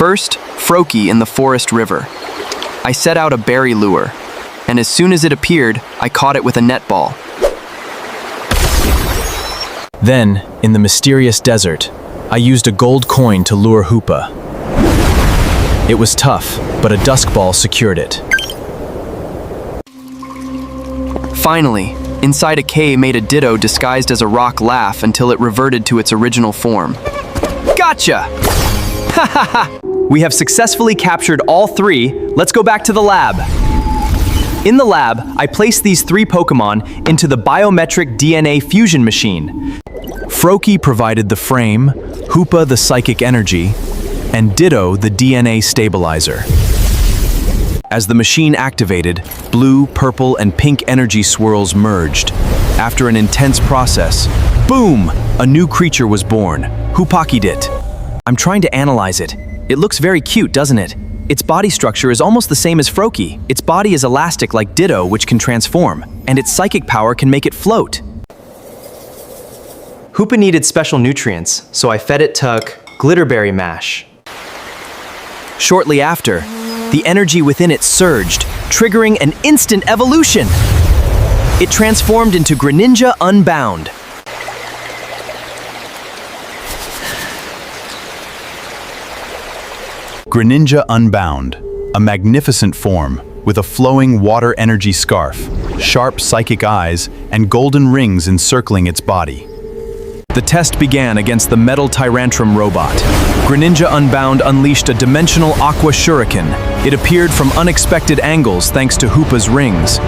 First, Froakie in the forest river. I set out a berry lure, and as soon as it appeared, I caught it with a netball. Then, in the mysterious desert, I used a gold coin to lure Hoopa. It was tough, but a dusk ball secured it. Finally, inside a cave made a Ditto disguised as a rock laugh until it reverted to its original form. Gotcha! Ha ha ha! We have successfully captured all three. Let's go back to the lab. In the lab, I placed these three Pokémon into the biometric DNA fusion machine. Froakie provided the frame, Hoopa the psychic energy, and Ditto the DNA stabilizer. As the machine activated, blue, purple, and pink energy swirls merged. After an intense process, boom! A new creature was born. Hoopakied it. I'm trying to analyze it. It looks very cute, doesn't it? Its body structure is almost the same as Froakie. Its body is elastic like Ditto, which can transform, and its psychic power can make it float. Hoopa needed special nutrients, so I fed it to glitterberry mash. Shortly after, the energy within it surged, triggering an instant evolution. It transformed into Greninja Unbound. Greninja Unbound, a magnificent form with a flowing water energy scarf, sharp psychic eyes, and golden rings encircling its body. The test began against the Metal-Tyrantrum robot. Greninja Unbound unleashed a dimensional aqua shuriken. It appeared from unexpected angles thanks to Hoopa's rings.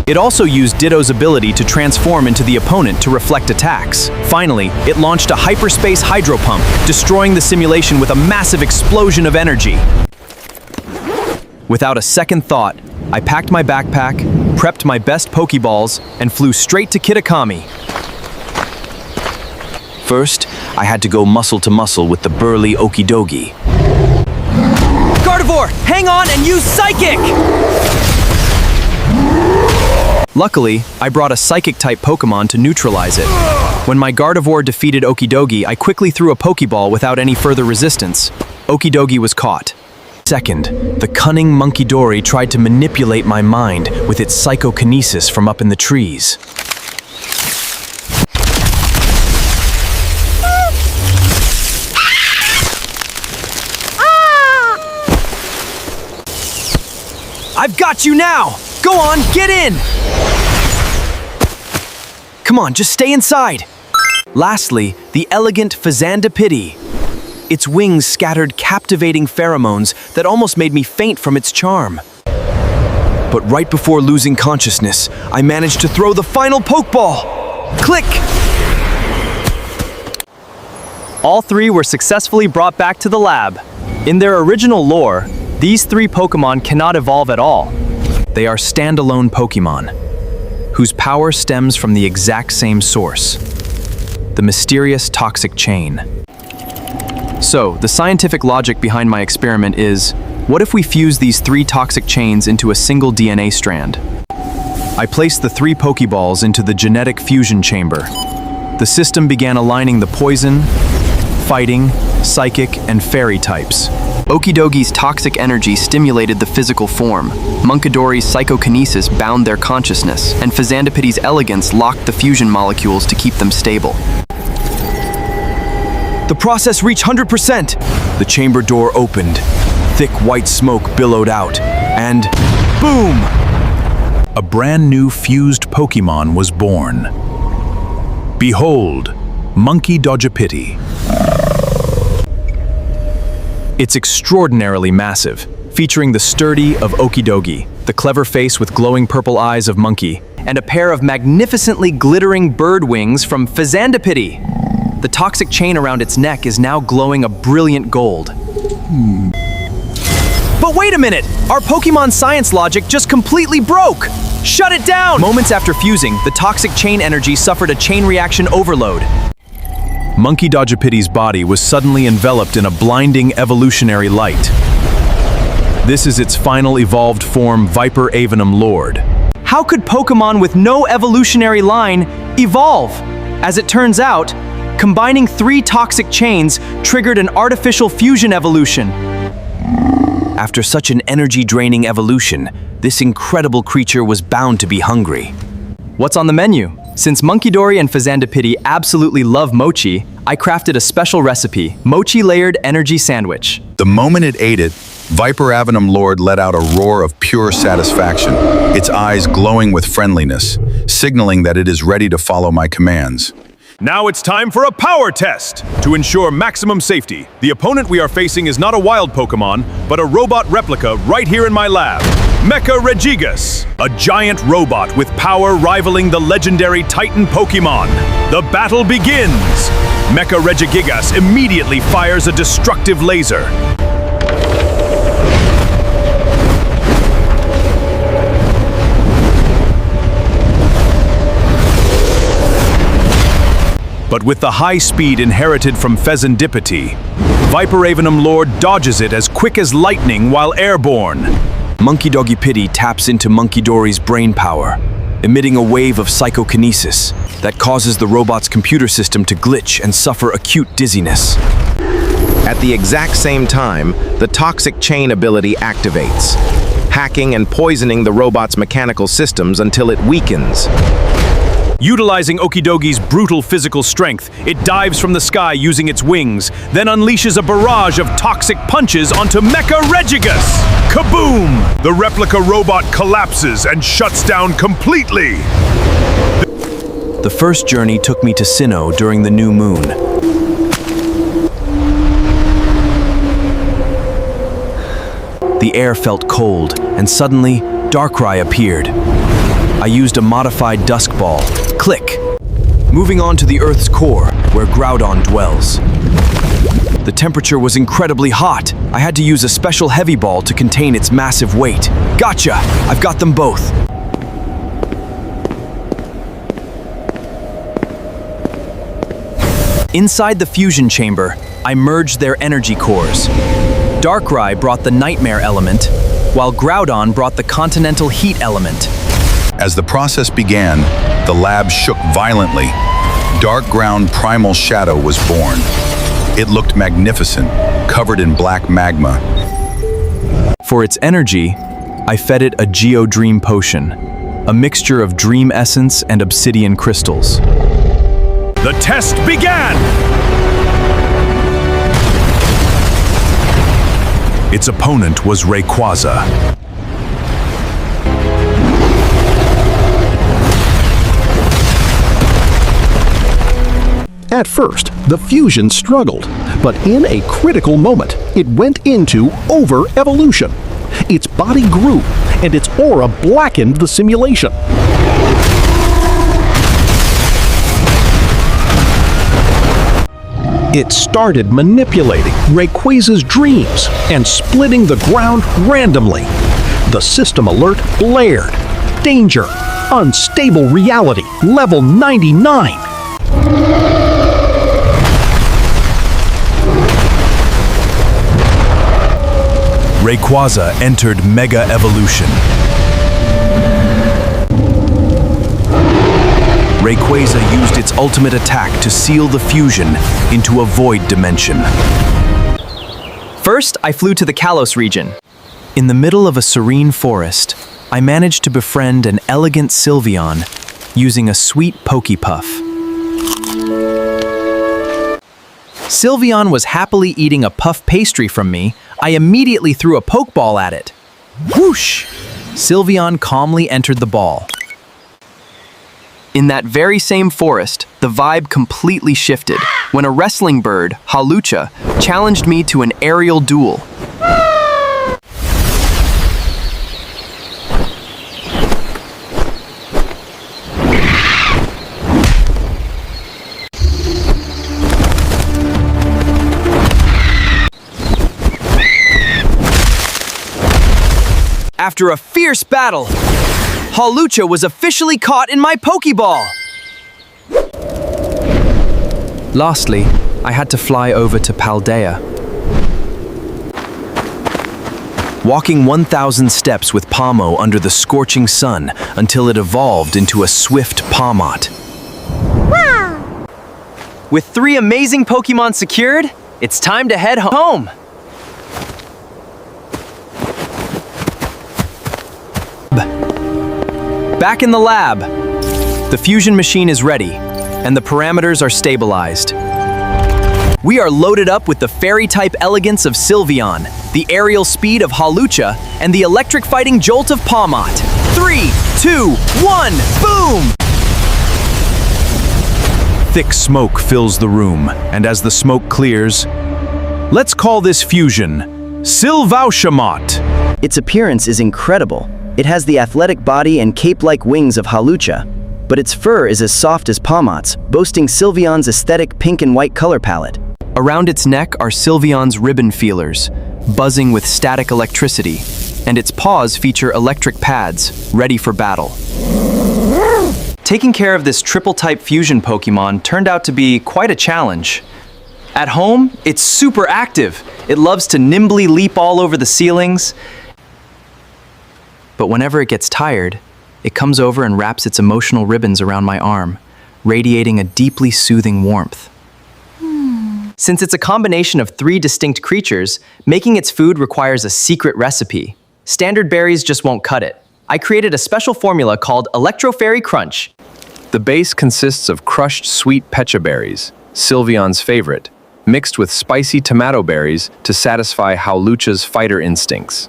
It also used Ditto's ability to transform into the opponent to reflect attacks. Finally, it launched a hyperspace hydro pump, destroying the simulation with a massive explosion of energy. Without a second thought, I packed my backpack, prepped my best Pokeballs, and flew straight to Kitakami. First, I had to go muscle to muscle with the burly Okidogi. Gardevoir, hang on and use Psychic! Luckily, I brought a Psychic-type Pokémon to neutralize it. When my Gardevoir defeated Okidogi, I quickly threw a Pokeball without any further resistance. Okidogi was caught. Second, the cunning Munkidori tried to manipulate my mind with its psychokinesis from up in the trees. I've got you now! Go on, get in! Come on, just stay inside. Lastly, the elegant Fazandipiti. Its wings scattered captivating pheromones that almost made me faint from its charm. But right before losing consciousness, I managed to throw the final Pokeball. Click! All three were successfully brought back to the lab. In their original lore, these three Pokémon cannot evolve at all. They are standalone Pokémon, whose power stems from the exact same source, the mysterious toxic chain. So, the scientific logic behind my experiment is, what if we fuse these three toxic chains into a single DNA strand? I placed the three Pokeballs into the genetic fusion chamber. The system began aligning the poison, fighting, psychic, and fairy types. Okidogi's toxic energy stimulated the physical form, Munkidori's psychokinesis bound their consciousness, and Fazandipiti's elegance locked the fusion molecules to keep them stable. The process reached 100%! The chamber door opened, thick white smoke billowed out, and boom! A brand new fused Pokémon was born. Behold, Munkidojipiti. It's extraordinarily massive, featuring the sturdy of Okidogi, the clever face with glowing purple eyes of Monkey, and a pair of magnificently glittering bird wings from Fazandipiti. The toxic chain around its neck is now glowing a brilliant gold. But wait a minute! Our Pokémon science logic just completely broke! Shut it down! Moments after fusing, the toxic chain energy suffered a chain reaction overload. Monkey Dogipiti's body was suddenly enveloped in a blinding evolutionary light. This is its final evolved form, Viper Avenum Lord. How could Pokémon with no evolutionary line evolve? As it turns out, combining 3 toxic chains triggered an artificial fusion evolution. After such an energy-draining evolution, this incredible creature was bound to be hungry. What's on the menu? Since Munkidori and Fazandipiti absolutely love mochi, I crafted a special recipe, mochi-layered energy sandwich. The moment it ate it, Viper Avenum Lord let out a roar of pure satisfaction, its eyes glowing with friendliness, signaling that it is ready to follow my commands. Now it's time for a power test! To ensure maximum safety, the opponent we are facing is not a wild Pokémon, but a robot replica right here in my lab. Mecca Regigigas, a giant robot with power rivaling the legendary Titan Pokémon. The battle begins! Mecca Regigigas immediately fires a destructive laser. But with the high speed inherited from Fazandipiti, Viper Avenum Lord dodges it as quick as lightning while airborne. Monkey Dogipiti taps into Munkidori's brain power, emitting a wave of psychokinesis that causes the robot's computer system to glitch and suffer acute dizziness. At the exact same time, the toxic chain ability activates, hacking and poisoning the robot's mechanical systems until it weakens. Utilizing Okidogi's brutal physical strength, it dives from the sky using its wings, then unleashes a barrage of toxic punches onto Mecca Regigigas. Kaboom! The replica robot collapses and shuts down completely. The first journey took me to Sinnoh during the new moon. The air felt cold, and suddenly, Darkrai appeared. I used a modified Dusk Ball. Click! Moving on to the Earth's core, where Groudon dwells. The temperature was incredibly hot. I had to use a special heavy ball to contain its massive weight. Gotcha! I've got them both. Inside the fusion chamber, I merged their energy cores. Darkrai brought the Nightmare element, while Groudon brought the Continental Heat element. As the process began, the lab shook violently. Dark ground primal shadow was born. It looked magnificent, covered in black magma. For its energy, I fed it a Geo-Dream Potion, a mixture of dream essence and obsidian crystals. The test began! Its opponent was Rayquaza. At first, the fusion struggled, but in a critical moment, it went into over-evolution. Its body grew, and its aura blackened the simulation. It started manipulating Rayquaza's dreams and splitting the ground randomly. The system alert blared. Danger! Unstable reality, level 99! Rayquaza entered Mega Evolution. Rayquaza used its ultimate attack to seal the fusion into a void dimension. First, I flew to the Kalos region. In the middle of a serene forest, I managed to befriend an elegant Sylveon using a sweet Pokepuff. Sylveon was happily eating a puff pastry from me. I immediately threw a Pokeball at it. Whoosh! Sylveon calmly entered the ball. In that very same forest, the vibe completely shifted when a wrestling bird, Hawlucha, challenged me to an aerial duel. After a fierce battle, Hawlucha was officially caught in my Pokeball. Lastly, I had to fly over to Paldea. Walking 1,000 steps with Pawmot under the scorching sun until it evolved into a swift Pawmot. With 3 amazing Pokemon secured, it's time to head home. Back in the lab. The fusion machine is ready, and the parameters are stabilized. We are loaded up with the fairy-type elegance of Sylveon, the aerial speed of Hawlucha, and the electric fighting jolt of Pawmot. 3, 2, 1, boom! Thick smoke fills the room, and as the smoke clears, let's call this fusion Silva Shamat. Its appearance is incredible. It has the athletic body and cape-like wings of Hawlucha, but its fur is as soft as Pawmot's, boasting Sylveon's aesthetic pink and white color palette. Around its neck are Sylveon's ribbon feelers, buzzing with static electricity, and its paws feature electric pads, ready for battle. Taking care of this triple-type fusion Pokemon turned out to be quite a challenge. At home, it's super active. It loves to nimbly leap all over the ceilings. But whenever it gets tired, it comes over and wraps its emotional ribbons around my arm, radiating a deeply soothing warmth. Since it's a combination of 3 distinct creatures, making its food requires a secret recipe. Standard berries just won't cut it. I created a special formula called Electro Fairy Crunch. The base consists of crushed sweet pecha berries, Sylveon's favorite, mixed with spicy tomato berries to satisfy Hawlucha's fighter instincts.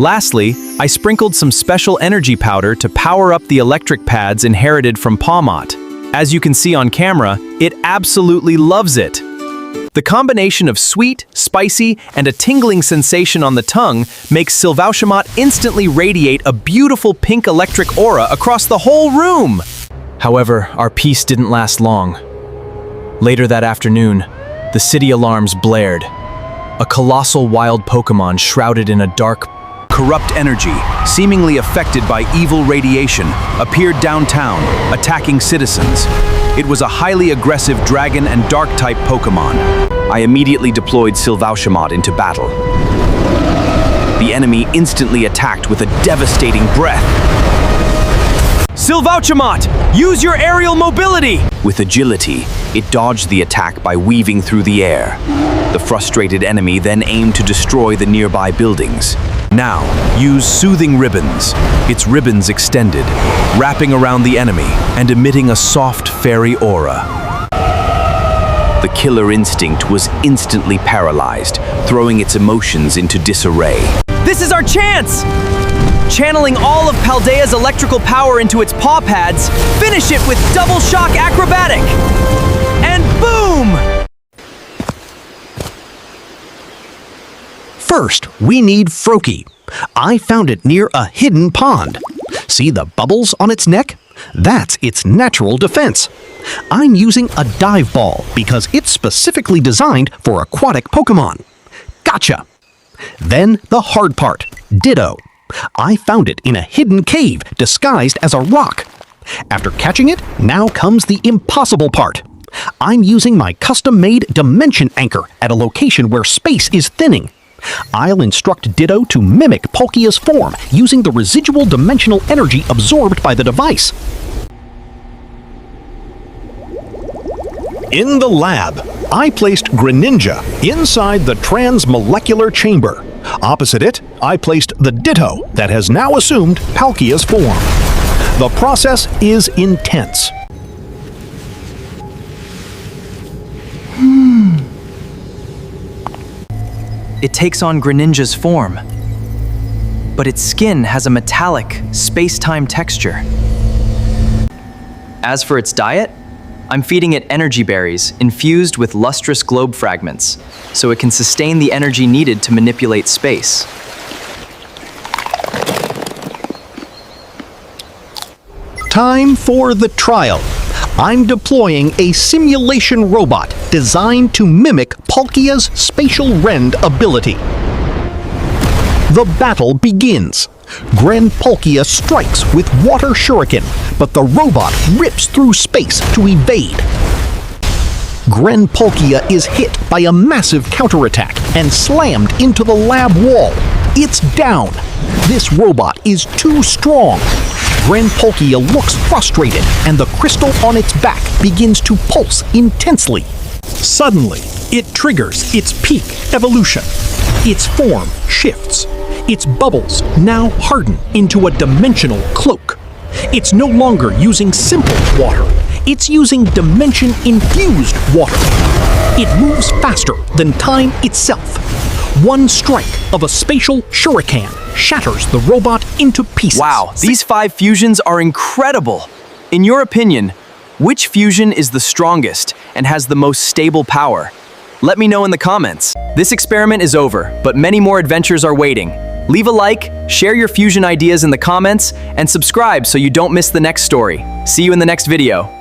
Lastly, I sprinkled some special energy powder to power up the electric pads inherited from Pawmot. As you can see on camera, it absolutely loves it. The combination of sweet, spicy, and a tingling sensation on the tongue makes Silva Shamat instantly radiate a beautiful pink electric aura across the whole room. However, our peace didn't last long. Later that afternoon, the city alarms blared. A colossal wild Pokémon shrouded in a dark, Corrupt energy, seemingly affected by evil radiation, appeared downtown, attacking citizens. It was a highly aggressive dragon and dark-type Pokémon. I immediately deployed Silva Shamat into battle. The enemy instantly attacked with a devastating breath. Silva Shamat, use your aerial mobility! With agility, it dodged the attack by weaving through the air. The frustrated enemy then aimed to destroy the nearby buildings. Now, use soothing ribbons. Its ribbons extended, wrapping around the enemy and emitting a soft fairy aura. The killer instinct was instantly paralyzed, throwing its emotions into disarray. This is our chance! Channeling all of Paldea's electrical power into its paw pads, finish it with double shock acrobatic! And boom! First, we need Froakie. I found it near a hidden pond. See the bubbles on its neck? That's its natural defense. I'm using a dive ball because it's specifically designed for aquatic Pokémon. Gotcha! Then the hard part, Ditto. I found it in a hidden cave disguised as a rock. After catching it, now comes the impossible part. I'm using my custom-made dimension anchor at a location where space is thinning. I'll instruct Ditto to mimic Palkia's form using the residual dimensional energy absorbed by the device. In the lab, I placed Greninja inside the transmolecular chamber. Opposite it, I placed the Ditto that has now assumed Palkia's form. The process is intense. It takes on Greninja's form, but its skin has a metallic, space-time texture. As for its diet, I'm feeding it energy berries infused with lustrous globe fragments, so it can sustain the energy needed to manipulate space. Time for the trial. I'm deploying a simulation robot designed to mimic Palkia's spatial rend ability. The battle begins. Greninja strikes with Water Shuriken, but the robot rips through space to evade. Greninja is hit by a massive counterattack and slammed into the lab wall. It's down. This robot is too strong. Greninja looks frustrated, and the crystal on its back begins to pulse intensely. Suddenly, it triggers its peak evolution. Its form shifts. Its bubbles now harden into a dimensional cloak. It's no longer using simple water. It's using dimension-infused water. It moves faster than time itself. One strike of a spatial shuriken shatters the robot into pieces. Wow, these 5 fusions are incredible! In your opinion, which fusion is the strongest and has the most stable power? Let me know in the comments. This experiment is over, but many more adventures are waiting. Leave a like, share your fusion ideas in the comments, and subscribe so you don't miss the next story. See you in the next video.